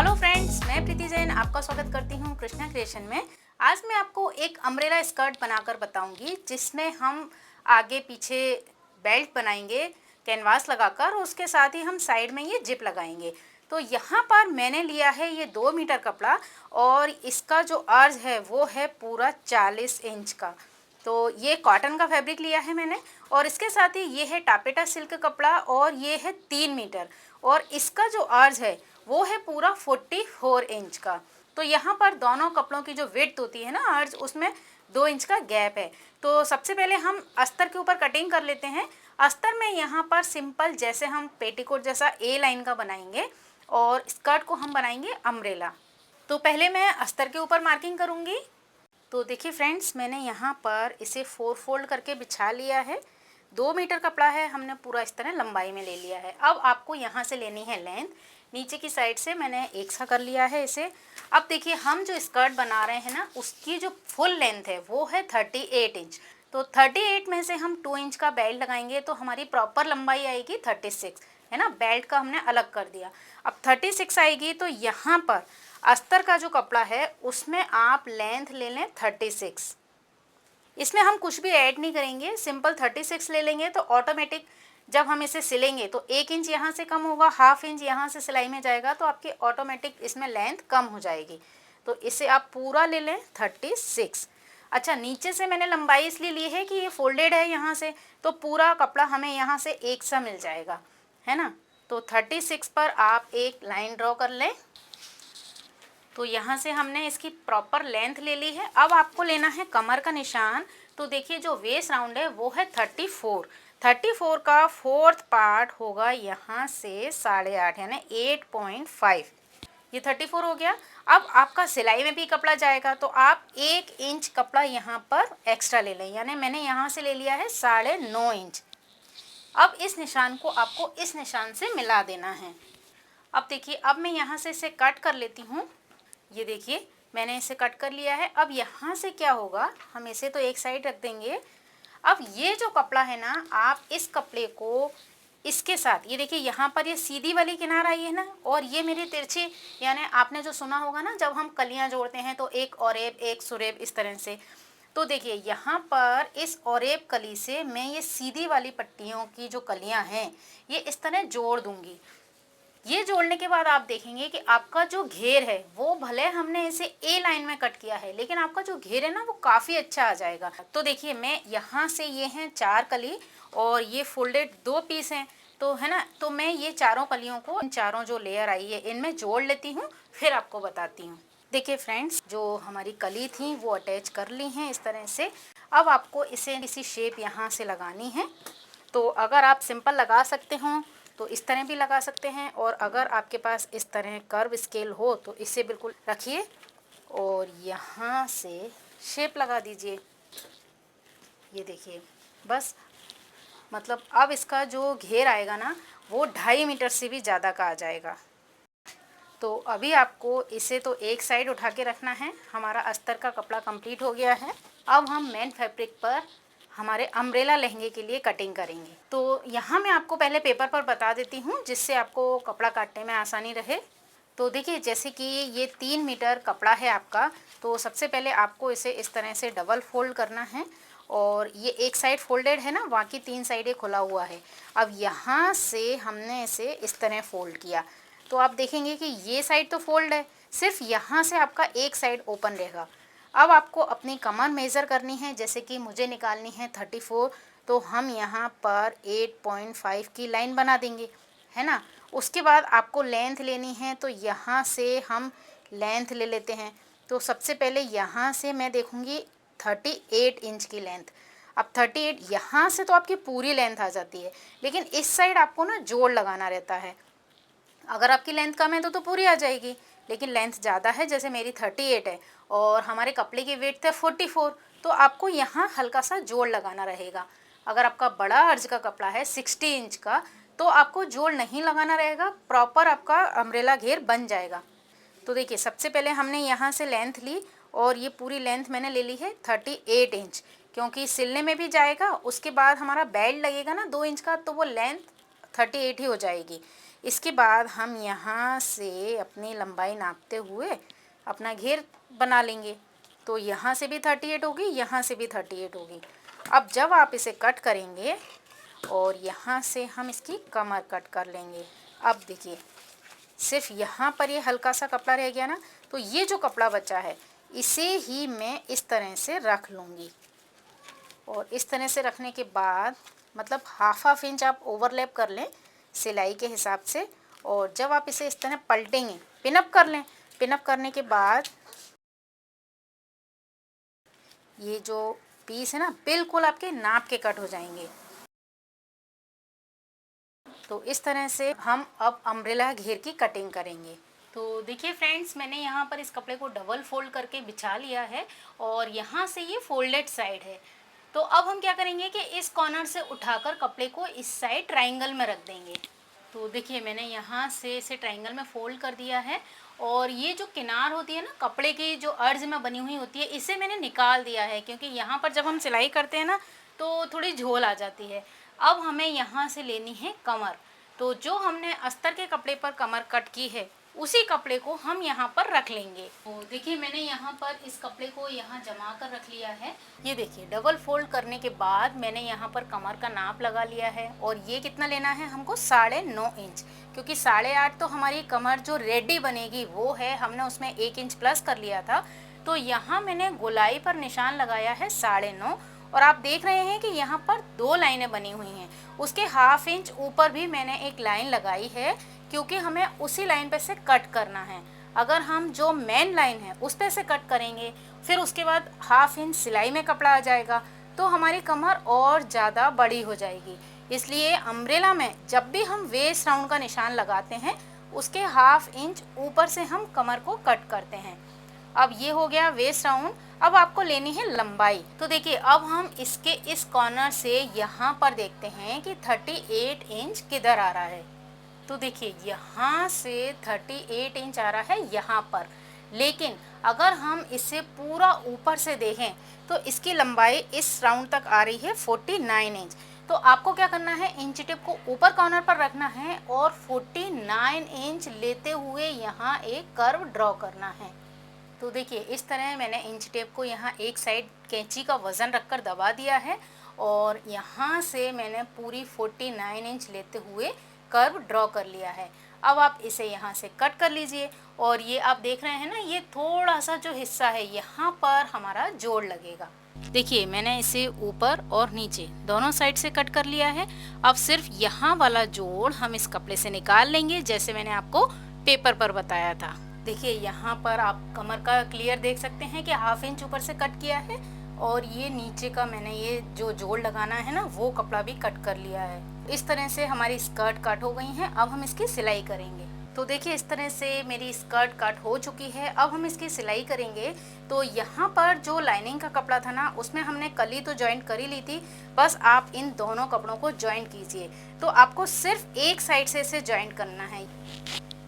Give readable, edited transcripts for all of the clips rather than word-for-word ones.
Hello friends, मैं प्रीति जैन आपका स्वागत करती हूँ कृष्णा क्रिएशन में। आज मैं आपको एक अम्ब्रेला स्कर्ट बनाकर बताऊंगी जिसमें हम आगे पीछे बेल्ट बनाएंगे कैनवास लगाकर, उसके साथ ही हम साइड में ये जिप लगाएंगे। तो यहाँ पर मैंने लिया है ये 2 मीटर कपड़ा और इसका जो अर्ज है वो है पूरा 40 इंच का। तो ये कॉटन का फैब्रिक लिया है मैंने और इसके साथ ही ये है टापेटा सिल्क कपड़ा और ये है 3 मीटर और इसका जो अर्ज है वो है पूरा 44 इंच का। तो यहाँ पर दोनों कपड़ों की जो विड्थ होती है ना अर्ज, उसमें 2 इंच का गैप है। तो सबसे पहले हम अस्तर के ऊपर कटिंग कर लेते हैं। अस्तर में यहाँ पर सिंपल जैसे हम पेटीकोट जैसा ए लाइन का बनाएंगे और स्कर्ट को हम बनाएंगे अम्ब्रेला। तो पहले मैं अस्तर के ऊपर मार्किंग करूँगी। तो देखिए फ्रेंड्स, मैंने यहाँ पर इसे 4 फोल्ड करके बिछा लिया है। 2 मीटर कपड़ा है, हमने पूरा इस तरह लंबाई में ले लिया है। अब आपको यहाँ से लेनी है लेंथ, नीचे की साइड से मैंने एक सा कर लिया है इसे। अब देखिए हम जो स्कर्ट बना रहे हैं ना, उसकी जो फुल लेंथ है वो है 38 इंच। तो 38 में से हम 2 इंच का बेल्ट लगाएंगे तो हमारी प्रॉपर लंबाई आएगी 36, है ना। बेल्ट का हमने अलग कर दिया। अब 36 आएगी तो यहाँ पर अस्तर का जो कपड़ा है उसमें आप लेंथ ले लें 36। इसमें हम कुछ भी ऐड नहीं करेंगे, सिंपल 36 ले लेंगे तो ऑटोमेटिक जब हम इसे सिलेंगे तो 1 इंच यहाँ से कम होगा, हाफ इंच यहाँ से सिलाई में जाएगा तो आपकी ऑटोमेटिक इसमें लेंथ कम हो जाएगी। तो इसे आप पूरा ले लें 36। अच्छा, नीचे से मैंने लंबाई इसलिए ली है कि ये फोल्डेड है यहाँ से, तो पूरा कपड़ा हमें यहाँ से एक सा मिल जाएगा, है ना। तो 36 पर आप एक लाइन ड्रॉ कर लें। तो यहाँ से हमने इसकी प्रॉपर लेंथ ले ली है। अब आपको लेना है कमर का निशान। तो देखिए जो वेस्ट राउंड है वो है 34 का 4th पार्ट होगा यहाँ से 8.5 यानी 8.5। ये 34 हो गया। अब आपका सिलाई में भी कपड़ा जाएगा तो आप 1 इंच कपड़ा यहाँ पर एक्स्ट्रा ले लें, यानी मैंने यहाँ से ले लिया है 9.5 इंच। अब इस निशान को आपको इस निशान से मिला देना है। अब देखिए, अब मैं यहाँ से इसे कट कर लेती हूँ। ये देखिए मैंने इसे कट कर लिया है। अब यहाँ से क्या होगा, हम इसे तो एक साइड रख देंगे। अब ये जो कपड़ा है ना, आप इस कपड़े को इसके साथ, ये देखिए यहाँ पर ये सीधी वाली किनार आई है ना और ये मेरी तिरछी, यानी आपने जो सुना होगा ना जब हम कलियाँ जोड़ते हैं तो एक औरेब एक सुरेब इस तरह से। तो देखिए यहाँ पर इस औरेब कली से मैं ये सीधी वाली पट्टियों की जो कलियाँ हैं ये इस तरह जोड़ दूँगी। ये जोड़ने के बाद आप देखेंगे कि आपका जो घेर है वो भले हमने इसे ए लाइन में कट किया है लेकिन आपका जो घेर है ना वो काफ़ी अच्छा आ जाएगा। तो देखिए मैं यहाँ से, ये हैं 4 कली और ये फोल्डेड 2 पीस हैं, तो है ना। तो मैं ये चारों कलियों को, इन चारों जो लेयर आई है इनमें जोड़ लेती हूँ, फिर आपको बताती हूँ। देखिए फ्रेंड्स, जो हमारी कली थी वो अटैच कर ली हैं इस तरह से। अब आपको इसे इसी शेप यहाँ से लगानी है। तो अगर आप सिंपल लगा सकते हो तो इस तरह भी लगा सकते हैं, और अगर आपके पास इस तरह कर्व स्केल हो तो इसे बिल्कुल रखिए और यहाँ से शेप लगा दीजिए। ये देखिए, बस मतलब अब इसका जो घेर आएगा ना वो 2.5 मीटर से भी ज़्यादा का आ जाएगा। तो अभी आपको इसे तो एक साइड उठा के रखना है। हमारा अस्तर का कपड़ा कंप्लीट हो गया है। अब हम मेन फैब्रिक पर हमारे अम्ब्रेला लहंगे के लिए कटिंग करेंगे। तो यहाँ मैं आपको पहले पेपर पर बता देती हूँ जिससे आपको कपड़ा काटने में आसानी रहे। तो देखिए, जैसे कि ये 3 मीटर कपड़ा है आपका, तो सबसे पहले आपको इसे इस तरह से डबल फोल्ड करना है और ये एक साइड फोल्डेड है ना, बाकी 3 साइडें खुला हुआ है। अब यहाँ से हमने इसे इस तरह फोल्ड किया तो आप देखेंगे कि ये साइड तो फोल्ड है, सिर्फ यहाँ से आपका एक साइड ओपन रहेगा। अब आपको अपनी कमर मेज़र करनी है, जैसे कि मुझे निकालनी है 34, तो हम यहाँ पर 8.5 की लाइन बना देंगे, है ना। उसके बाद आपको लेंथ लेनी है, तो यहाँ से हम लेंथ ले लेते हैं। तो सबसे पहले यहाँ से मैं देखूँगी 38 इंच की लेंथ। अब 38 यहाँ से तो आपकी पूरी लेंथ आ जाती है, लेकिन इस साइड आपको ना जोड़ लगाना रहता है। अगर आपकी लेंथ कम है तो पूरी आ जाएगी, लेकिन लेंथ ज़्यादा है, जैसे मेरी 38 है और हमारे कपड़े की वेट है 44, तो आपको यहाँ हल्का सा जोड़ लगाना रहेगा। अगर आपका बड़ा अर्ज का कपड़ा है 60 इंच का तो आपको जोड़ नहीं लगाना रहेगा, प्रॉपर आपका अम्ब्रेला घेर बन जाएगा। तो देखिए, सबसे पहले हमने यहाँ से लेंथ ली और ये पूरी लेंथ मैंने ले ली है 38 इंच, क्योंकि सिलने में भी जाएगा। उसके बाद हमारा बेल्ट लगेगा ना 2 इंच का, तो वो लेंथ 38 ही हो जाएगी। इसके बाद हम यहाँ से अपनी लंबाई नापते हुए अपना घेर बना लेंगे। तो यहाँ से भी 38 होगी, यहाँ से भी 38 होगी। अब जब आप इसे कट करेंगे और यहाँ से हम इसकी कमर कट कर लेंगे। अब देखिए सिर्फ यहाँ पर ये हल्का सा कपड़ा रह गया ना, तो ये जो कपड़ा बचा है इसे ही मैं इस तरह से रख लूँगी। और इस तरह से रखने के बाद मतलब हाफ इंच आप ओवरलैप कर लें सिलाई के हिसाब से। और जब आप इसे इस तरह पलटेंगे, पिनअप कर लें। पिनअप करने के बाद ये जो पीस है ना बिल्कुल आपके नाप के कट हो जाएंगे। तो इस तरह से हम अब अम्ब्रेला घेर की कटिंग करेंगे। तो देखिए फ्रेंड्स, मैंने यहाँ पर इस कपड़े को डबल फोल्ड करके बिछा लिया है और यहाँ से ये फोल्डेड साइड है। तो अब हम क्या करेंगे कि इस कॉर्नर से उठाकर कपड़े को इस साइड ट्रायंगल में रख देंगे। तो देखिए मैंने यहाँ से इसे ट्रायंगल में फोल्ड कर दिया है और ये जो किनार होती है ना कपड़े की जो अर्ज में बनी हुई होती है, इसे मैंने निकाल दिया है क्योंकि यहाँ पर जब हम सिलाई करते हैं ना तो थोड़ी झोल आ जाती है। अब हमें यहाँ से लेनी है कमर। तो जो हमने अस्तर के कपड़े पर कमर कट की है उसी कपड़े को हम यहाँ पर रख लेंगे। तो देखिए मैंने यहाँ पर इस कपड़े को यहाँ जमा कर रख लिया है। ये देखिए डबल फोल्ड करने के बाद मैंने यहाँ पर कमर का नाप लगा लिया है और ये कितना लेना है हमको 9.5 इंच, क्योंकि 8.5 तो हमारी कमर जो रेडी बनेगी वो है, हमने उसमें 1 इंच प्लस कर लिया था। तो यहाँ मैंने गोलाई पर निशान लगाया है 9.5 और आप देख रहे हैं कि यहाँ पर 2 लाइनें बनी हुई हैं। उसके हाफ इंच ऊपर भी मैंने एक लाइन लगाई है क्योंकि हमें उसी लाइन पे से कट करना है। अगर हम जो मेन लाइन है उस पे से कट करेंगे फिर उसके बाद हाफ इंच सिलाई में कपड़ा आ जाएगा तो हमारी कमर और ज़्यादा बड़ी हो जाएगी। इसलिए अम्ब्रेला में जब भी हम वेस्ट राउंड का निशान लगाते हैं उसके हाफ इंच ऊपर से हम कमर को कट करते हैं। अब ये हो गया वेस्ट राउंड। अब आपको लेनी है लंबाई। तो देखिए अब हम इसके इस कॉर्नर से यहाँ पर देखते हैं कि 38 इंच किधर आ रहा है। तो देखिए यहाँ से 38 इंच आ रहा है यहाँ पर, लेकिन अगर हम इसे पूरा ऊपर से देखें तो इसकी लंबाई इस राउंड तक आ रही है 49 इंच। तो आपको क्या करना है, इंच टिप को ऊपर कॉर्नर पर रखना है और 49 इंच लेते हुए यहाँ एक कर्व ड्रॉ करना है। तो देखिए इस तरह मैंने इंच टेप को यहाँ एक साइड कैंची का वज़न रखकर दबा दिया है और यहाँ से मैंने पूरी 49 इंच लेते हुए कर्व ड्रॉ कर लिया है। अब आप इसे यहाँ से कट कर लीजिए और ये आप देख रहे हैं ना, ये थोड़ा सा जो हिस्सा है यहाँ पर हमारा जोड़ लगेगा। देखिए मैंने इसे ऊपर और नीचे दोनों साइड से कट कर लिया है। अब सिर्फ यहाँ वाला जोड़ हम इस कपड़े से निकाल लेंगे जैसे मैंने आपको पेपर पर बताया था। देखिए यहाँ पर आप कमर का क्लियर देख सकते हैं कि हाफ इंच ऊपर से कट किया है और ये नीचे का मैंने ये जो जोड़ लगाना है ना वो कपड़ा भी कट कर लिया है। इस तरह से हमारी स्कर्ट कट हो गई हैं। अब हम इसकी सिलाई करेंगे। तो देखिए इस तरह से मेरी स्कर्ट कट हो चुकी है। अब हम इसकी सिलाई करेंगे। तो यहाँ पर जो लाइनिंग का कपड़ा था ना उसमें हमने कली तो जॉइंट कर ही ली थी, बस आप इन दोनों कपड़ों को जॉइंट कीजिए। तो आपको सिर्फ एक साइड से इसे जॉइंट करना है।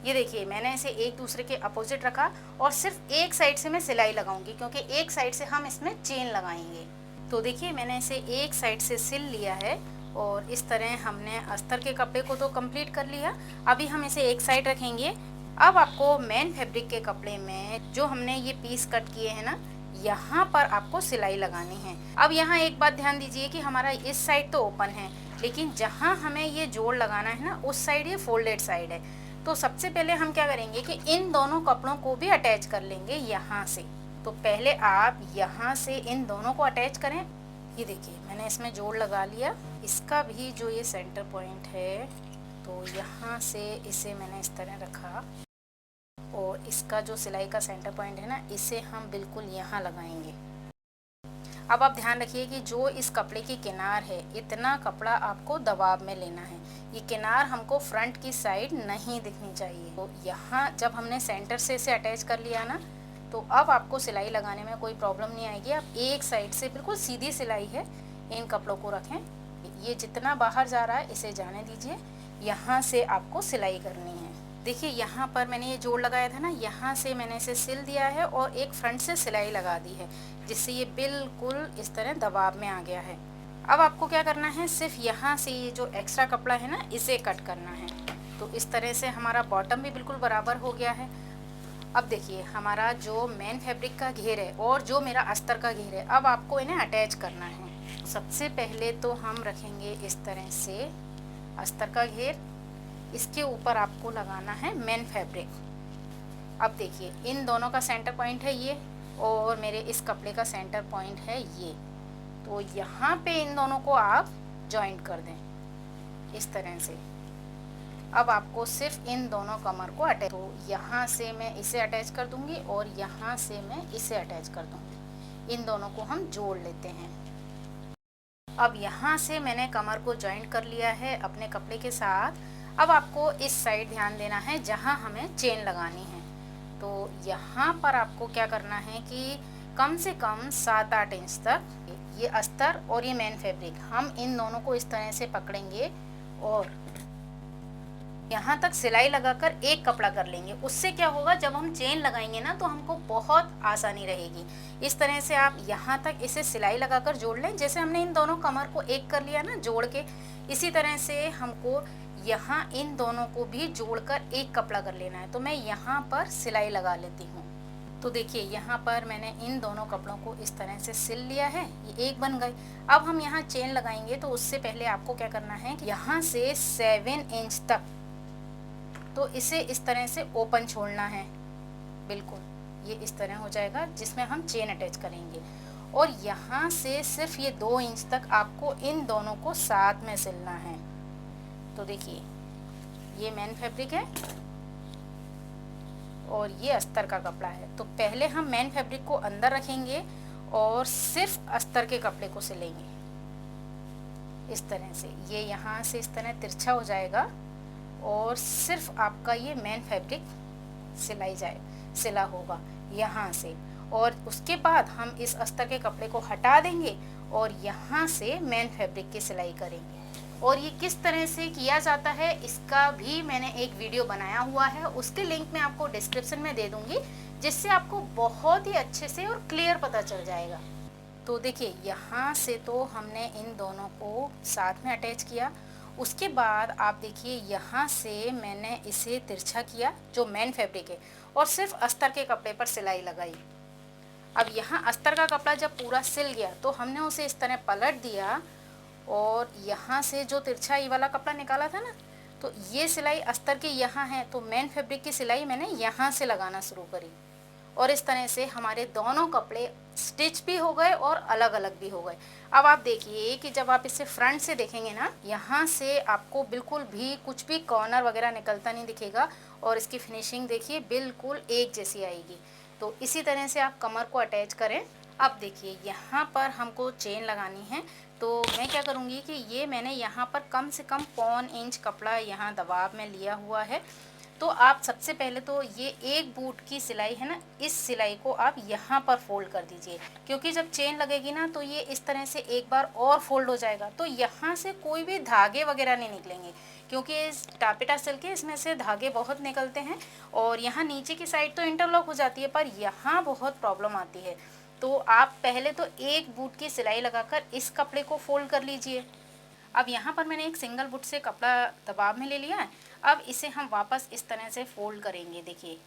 ये देखिए मैंने इसे एक दूसरे के अपोजिट रखा और सिर्फ एक साइड से मैं सिलाई लगाऊंगी क्योंकि एक साइड से हम इसमें चेन लगाएंगे। तो देखिए मैंने इसे एक साइड से सिल लिया है और इस तरह हमने अस्तर के कपड़े को तो कंप्लीट कर लिया। अभी हम इसे एक साइड रखेंगे। अब आपको मेन फैब्रिक के कपड़े में जो हमने ये पीस कट किए हैं ना, यहाँ पर आपको सिलाई लगानी है। अब यहाँ एक बात ध्यान दीजिए कि हमारा इस साइड तो ओपन है, लेकिन जहाँ हमें ये जोड़ लगाना है ना उस साइड ये फोल्डेड साइड है। तो सबसे पहले हम क्या करेंगे कि इन दोनों कपड़ों को भी अटैच कर लेंगे यहाँ से। तो पहले आप यहाँ से इन दोनों को अटैच करें। ये देखिए मैंने इसमें जोड़ लगा लिया। इसका भी जो ये सेंटर पॉइंट है तो यहाँ से इसे मैंने इस तरह रखा और इसका जो सिलाई का सेंटर पॉइंट है ना इसे हम बिल्कुल यहाँ लगाएंगे। अब आप ध्यान रखिए कि जो इस कपड़े की किनार है इतना कपड़ा आपको दबाव में लेना है। ये किनार हमको फ्रंट की साइड नहीं दिखनी चाहिए। तो यहाँ जब हमने सेंटर से इसे अटैच कर लिया ना तो अब आपको सिलाई लगाने में कोई प्रॉब्लम नहीं आएगी। आप एक साइड से बिल्कुल सीधी सिलाई है, इन कपड़ों को रखें। ये जितना बाहर जा रहा है इसे जाने दीजिए। यहाँ से आपको सिलाई करनी है। देखिए यहाँ पर मैंने ये जोड़ लगाया था ना, यहाँ से मैंने इसे सिल दिया है और एक फ्रंट से सिलाई लगा दी है जिससे ये बिल्कुल इस तरह दबाव में आ गया है। अब आपको क्या करना है, सिर्फ यहाँ से ये जो एक्स्ट्रा कपड़ा है ना इसे कट करना है। तो इस तरह से हमारा बॉटम भी बिल्कुल बराबर हो गया है। अब देखिए हमारा जो मेन फैब्रिक का घेर है और जो मेरा अस्तर का घेर है, अब आपको इन्हें अटैच करना है। सबसे पहले तो हम रखेंगे इस तरह से अस्तर का घेर, इसके ऊपर आपको लगाना है मेन फैब्रिक। अब देखिए इन दोनों का सेंटर पॉइंट है ये, और मेरे इस कपड़े का सेंटर पॉइंट है ये। तो यहाँ पे इन दोनों को आप जॉइंट कर दें इस तरह से। अब आपको सिर्फ इन दोनों कमर को अटैच, तो यहाँ से मैं इसे अटैच कर दूंगी और यहाँ से मैं इसे अटैच कर दूंगी। इन दोनों को हम जोड़ लेते हैं। अब यहाँ से मैंने कमर को जॉइंट कर लिया है अपने कपड़े के साथ। अब आपको इस साइड ध्यान देना है जहाँ हमें चेन लगानी है। तो यहाँ पर आपको क्या करना है कि कम से कम 7-8 इंच तक ये अस्तर और ये मेन फैब्रिक, हम इन दोनों को इस तरह से पकड़ेंगे और यहाँ तक सिलाई लगाकर एक कपड़ा कर लेंगे। उससे क्या होगा, जब हम चेन लगाएंगे ना तो हमको बहुत आसानी रहेगी। इस तरह से आप यहाँ तक इसे सिलाई लगाकर जोड़ लें। जैसे हमने इन दोनों कमर को एक कर लिया ना जोड़ के, इसी तरह से हमको यहाँ इन दोनों को भी जोड़कर एक कपड़ा कर लेना है। तो मैं यहाँ पर सिलाई लगा लेती हूँ। तो देखिए यहाँ पर मैंने इन दोनों कपड़ों को इस तरह से सिल लिया है, ये एक बन गए। अब हम यहाँ चेन लगाएंगे तो उससे पहले आपको क्या करना है, यहाँ से 7 इंच तक तो इसे इस तरह से ओपन छोड़ना है। बिल्कुल ये इस तरह हो जाएगा जिसमें हम चेन अटैच करेंगे। और यहाँ से सिर्फ ये 2 इंच तक आपको इन दोनों को साथ में सिलना है। तो देखिए ये मेन फैब्रिक है और ये अस्तर का कपड़ा है। तो पहले हम मेन फैब्रिक को अंदर रखेंगे और सिर्फ अस्तर के कपड़े को सिलेंगे इस तरह से। ये यहाँ से इस तरह तिरछा हो जाएगा और सिर्फ आपका ये मेन फैब्रिक सिला होगा यहाँ से। और उसके बाद हम इस अस्तर के कपड़े को हटा देंगे और यहाँ से मेन फैब्रिक की सिलाई करेंगे। और ये किस तरह से किया जाता है इसका भी मैंने एक वीडियो बनाया हुआ है, उसके लिंक मैं आपको डिस्क्रिप्शन में दे दूँगी, जिससे आपको बहुत ही अच्छे से और क्लियर पता चल जाएगा। तो देखिए यहाँ से तो हमने इन दोनों को साथ में अटैच किया। उसके बाद आप देखिए यहाँ से मैंने इसे तिरछा किया जो मेन फैब्रिक है और सिर्फ अस्तर के कपड़े पर सिलाई लगाई। अब यहाँ अस्तर का कपड़ा जब पूरा सिल गया तो हमने उसे इस तरह पलट दिया और यहाँ से जो तिरछा ये वाला कपड़ा निकाला था ना, तो ये सिलाई अस्तर की यहाँ है, तो मेन फैब्रिक की सिलाई मैंने यहाँ से लगाना शुरू करी। और इस तरह से हमारे दोनों कपड़े स्टिच भी हो गए और अलग अलग भी हो गए। अब आप देखिए कि जब आप इसे फ्रंट से देखेंगे ना, यहाँ से आपको बिल्कुल भी कुछ भी कॉर्नर वगैरह निकलता नहीं दिखेगा और इसकी फिनिशिंग देखिए बिल्कुल एक जैसी आएगी। तो इसी तरह से आप कमर को अटैच करें। अब देखिए यहाँ पर हमको चेन लगानी है, तो मैं क्या करूँगी कि ये मैंने यहाँ पर कम से कम 1.25 इंच कपड़ा यहाँ दबाव में लिया हुआ है। तो आप सबसे पहले तो ये एक बूट की सिलाई है ना, इस सिलाई को आप यहाँ पर फोल्ड कर दीजिए, क्योंकि जब चेन लगेगी ना तो ये इस तरह से एक बार और फोल्ड हो जाएगा। तो यहाँ से कोई भी धागे वगैरह नहीं निकलेंगे, क्योंकि इस टापेटा सिल्क है, इसमें से धागे बहुत निकलते हैं और यहाँ नीचे की साइड तो इंटरलॉक हो जाती है, पर यहाँ बहुत प्रॉब्लम आती है। तो आप पहले तो एक बूट की सिलाई लगाकर इस कपड़े को फोल्ड कर लीजिए। अब यहाँ पर मैंने एक सिंगल बूट से कपड़ा दबाव में ले लिया है। अब इसे हम वापस इस तरह से फोल्ड करेंगे। देखिए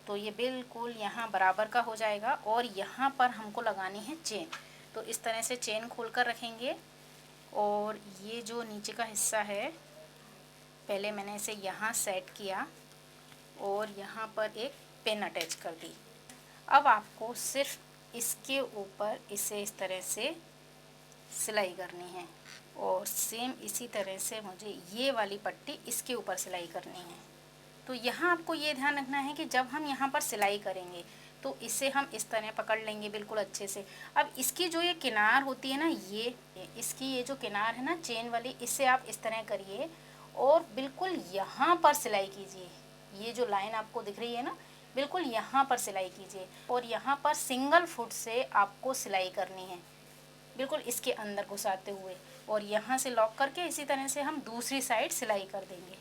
तो ये बिल्कुल यहाँ बराबर का हो जाएगा और यहाँ पर हमको लगानी है चेन। तो इस तरह से चेन खोल कर रखेंगे और ये जो नीचे का हिस्सा है पहले मैंने इसे यहाँ सेट किया और यहाँ पर एक पिन अटैच कर दी। अब आपको सिर्फ इसके ऊपर इसे इस तरह से सिलाई करनी है और सेम इसी तरह से मुझे ये वाली पट्टी इसके ऊपर सिलाई करनी है। तो यहाँ आपको ये ध्यान रखना है कि जब हम यहाँ पर सिलाई करेंगे तो इसे हम इस तरह पकड़ लेंगे बिल्कुल अच्छे से। अब इसकी जो ये किनार होती है ना, ये इसकी ये जो किनार है ना चेन वाली, इसे आप इस तरह करिए और बिल्कुल यहाँ पर सिलाई कीजिए। ये जो लाइन आपको दिख रही है ना, बिल्कुल यहाँ पर सिलाई कीजिए और यहाँ पर सिंगल फुट से आपको सिलाई करनी है, बिल्कुल इसके अंदर घुसाते हुए, और यहाँ से लॉक करके इसी तरह से हम दूसरी साइड सिलाई कर देंगे।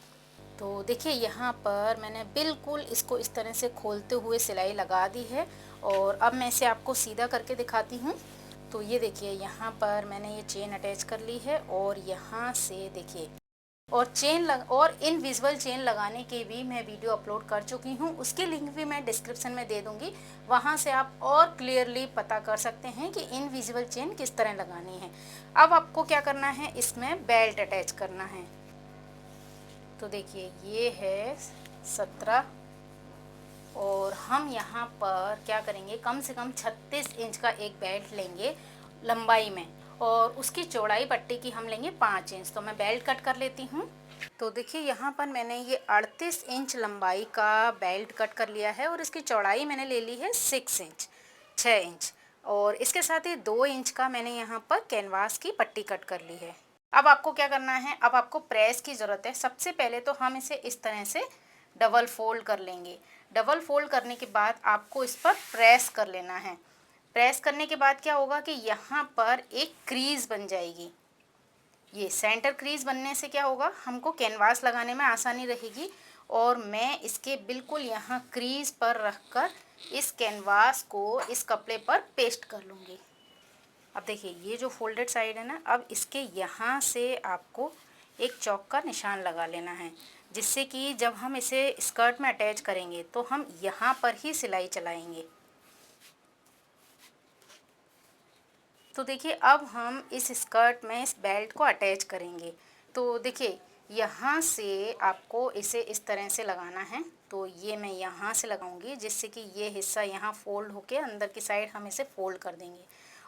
तो देखिए यहाँ पर मैंने बिल्कुल इसको इस तरह से खोलते हुए सिलाई लगा दी है और अब मैं इसे आपको सीधा करके दिखाती हूँ। तो ये देखिए यहाँ पर मैंने ये चेन अटैच कर ली है और यहाँ से देखिए और इनविजिबल चेन लगाने के भी मैं वीडियो अपलोड कर चुकी हूँ, उसकी लिंक भी मैं डिस्क्रिप्शन में दे दूँगी। वहाँ से आप और क्लियरली पता कर सकते हैं कि इनविजिबल चेन किस तरह लगानी है। अब आपको क्या करना है, इसमें बेल्ट अटैच करना है। तो देखिए ये है 17 और हम यहाँ पर क्या करेंगे, कम से कम 36 इंच का एक बेल्ट लेंगे लंबाई में, और उसकी चौड़ाई पट्टी की हम लेंगे 5 इंच। तो मैं बेल्ट कट कर लेती हूँ। तो देखिए यहाँ पर मैंने ये 38 इंच लंबाई का बेल्ट कट कर लिया है और इसकी चौड़ाई मैंने ले ली है 6 इंच, और इसके साथ ही 2 इंच का मैंने यहाँ पर कैनवास की पट्टी कट कर ली है। अब आपको क्या करना है, अब आपको प्रेस की ज़रूरत है। सबसे पहले तो हम इसे इस तरह से डबल फोल्ड कर लेंगे। डबल फोल्ड करने के बाद आपको इस पर प्रेस कर लेना है। प्रेस करने के बाद क्या होगा कि यहाँ पर एक क्रीज बन जाएगी। ये सेंटर क्रीज बनने से क्या होगा, हमको कैनवास लगाने में आसानी रहेगी। और मैं इसके बिल्कुल यहाँ क्रीज पर रखकर इस कैनवास को इस कपड़े पर पेस्ट कर लूँगी। अब देखिए ये जो फोल्डेड साइड है ना, अब इसके यहाँ से आपको एक चौक का निशान लगा लेना है, जिससे कि जब हम इसे स्कर्ट में अटैच करेंगे तो हम यहाँ पर ही सिलाई चलाएंगे। तो देखिए अब हम इस स्कर्ट में इस बेल्ट को अटैच करेंगे। तो देखिए यहाँ से आपको इसे इस तरह से लगाना है। तो ये मैं यहाँ से लगाऊंगी, जिससे कि ये हिस्सा यहाँ फोल्ड होके अंदर की साइड हम इसे फोल्ड कर देंगे,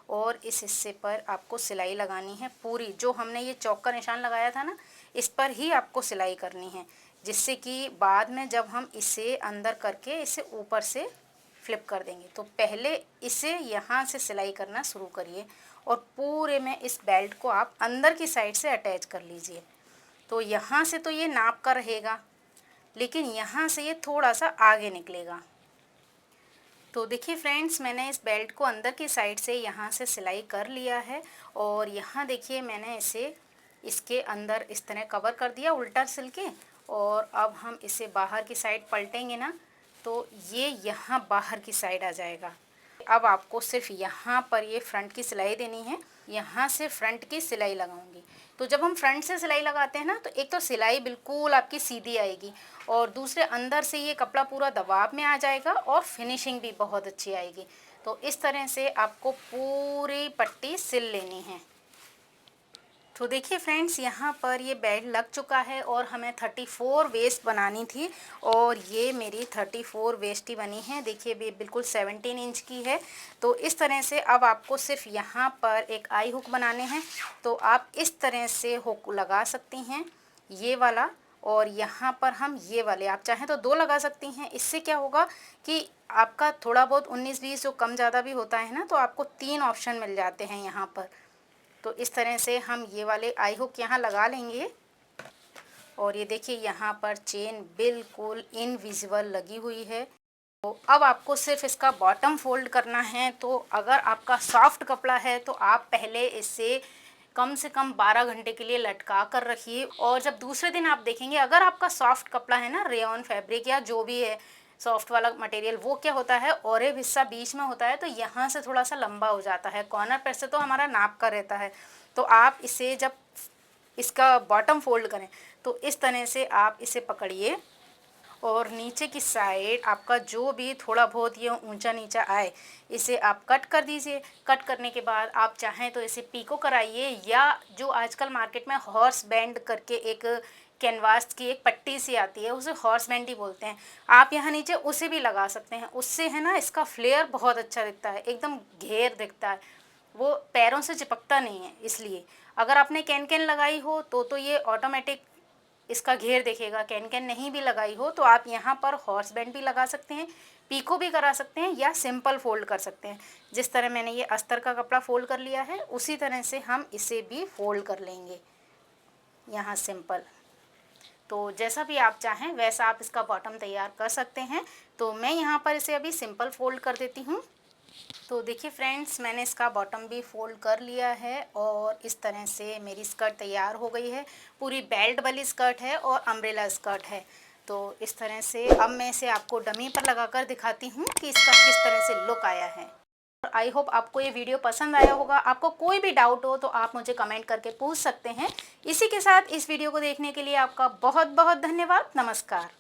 और इस हिस्से पर आपको सिलाई लगानी है पूरी। जो हमने ये चौक का निशान लगाया था ना, इस पर ही आपको सिलाई करनी है, जिससे कि बाद में जब हम इसे अंदर करके इसे ऊपर से फ्लिप कर देंगे। तो पहले इसे यहाँ से सिलाई करना शुरू करिए और पूरे में इस बेल्ट को आप अंदर की साइड से अटैच कर लीजिए। तो यहाँ से तो ये नाप का रहेगा, लेकिन यहाँ से ये थोड़ा सा आगे निकलेगा। तो देखिए फ्रेंड्स, मैंने इस बेल्ट को अंदर की साइड से यहाँ से सिलाई कर लिया है, और यहाँ देखिए मैंने इसे इसके अंदर इस तरह कवर कर दिया उल्टा सिल के। और अब हम इसे बाहर की साइड पलटेंगे ना, तो ये यहाँ बाहर की साइड आ जाएगा। अब आपको सिर्फ यहाँ पर ये फ्रंट की सिलाई देनी है। यहाँ से फ्रंट की सिलाई लगाऊंगी। तो जब हम फ्रंट से सिलाई लगाते हैं ना, तो एक तो सिलाई बिल्कुल आपकी सीधी आएगी, और दूसरे अंदर से ये कपड़ा पूरा दबाव में आ जाएगा, और फिनिशिंग भी बहुत अच्छी आएगी। तो इस तरह से आपको पूरी पट्टी सिल लेनी है। तो देखिए फ्रेंड्स, यहाँ पर ये बेल्ट लग चुका है, और हमें 34 वेस्ट बनानी थी, और ये मेरी 34 वेस्ट ही बनी है। देखिए ये बिल्कुल 17 इंच की है। तो इस तरह से अब आपको सिर्फ यहाँ पर एक आई हुक बनाने हैं। तो आप इस तरह से हुक लगा सकती हैं, ये वाला, और यहाँ पर हम ये वाले, आप चाहें तो 2 लगा सकती हैं। इससे क्या होगा कि आपका थोड़ा बहुत 19-20 जो कम ज़्यादा भी होता है ना, तो आपको 3 ऑप्शन मिल जाते हैं यहाँ पर। तो इस तरह से हम ये वाले आई हुक यहाँ लगा लेंगे, और ये देखिए यहाँ पर चेन बिल्कुल इनविजिबल लगी हुई है। तो अब आपको सिर्फ इसका बॉटम फोल्ड करना है। तो अगर आपका सॉफ्ट कपड़ा है तो आप पहले इसे कम से कम 12 घंटे के लिए लटका कर रखिए, और जब दूसरे दिन आप देखेंगे, अगर आपका सॉफ्ट कपड़ा है ना, रेयॉन फैब्रिक या जो भी है सॉफ्ट वाला मटेरियल, वो क्या होता है, ऑरेब हिस्सा बीच में होता है, तो यहाँ से थोड़ा सा लंबा हो जाता है। कॉर्नर पर से तो हमारा नाप का रहता है। तो आप इसे जब इसका बॉटम फोल्ड करें, तो इस तरह से आप इसे पकड़िए, और नीचे की साइड आपका जो भी थोड़ा बहुत ये ऊंचा नीचा आए, इसे आप कट कर दीजिए। कट करने के बाद आप चाहें तो इसे पीको कराइए, या जो आजकल मार्केट में हॉर्स बैंड करके एक कैनवास की एक पट्टी सी आती है, उसे हॉर्स बैंड ही बोलते हैं, आप यहाँ नीचे उसे भी लगा सकते हैं। उससे है ना, इसका फ्लेयर बहुत अच्छा दिखता है, एकदम घेर दिखता है, वो पैरों से चिपकता नहीं है। इसलिए अगर आपने कैन कैन लगाई हो तो ये ऑटोमेटिक इसका घेर देखेगा। कैन कैन नहीं भी लगाई हो तो आप यहाँ पर हॉर्स बैंड भी लगा सकते हैं, पीको भी करा सकते हैं, या सिंपल फोल्ड कर सकते हैं। जिस तरह मैंने ये अस्तर का कपड़ा फोल्ड कर लिया है, उसी तरह से हम इसे भी फोल्ड कर लेंगे यहाँ सिंपल। तो जैसा भी आप चाहें वैसा आप इसका बॉटम तैयार कर सकते हैं। तो मैं यहाँ पर इसे अभी सिंपल फोल्ड कर देती हूँ। तो देखिए फ्रेंड्स, मैंने इसका बॉटम भी फोल्ड कर लिया है, और इस तरह से मेरी स्कर्ट तैयार हो गई है। पूरी बेल्ट वाली स्कर्ट है और अम्ब्रेला स्कर्ट है। तो इस तरह से अब मैं इसे आपको डमी पर लगाकर दिखाती हूँ कि इसका किस तरह से लुक आया है। और आई होप आपको ये वीडियो पसंद आया होगा। आपको कोई भी डाउट हो तो आप मुझे कमेंट करके पूछ सकते हैं। इसी के साथ इस वीडियो को देखने के लिए आपका बहुत बहुत धन्यवाद। नमस्कार।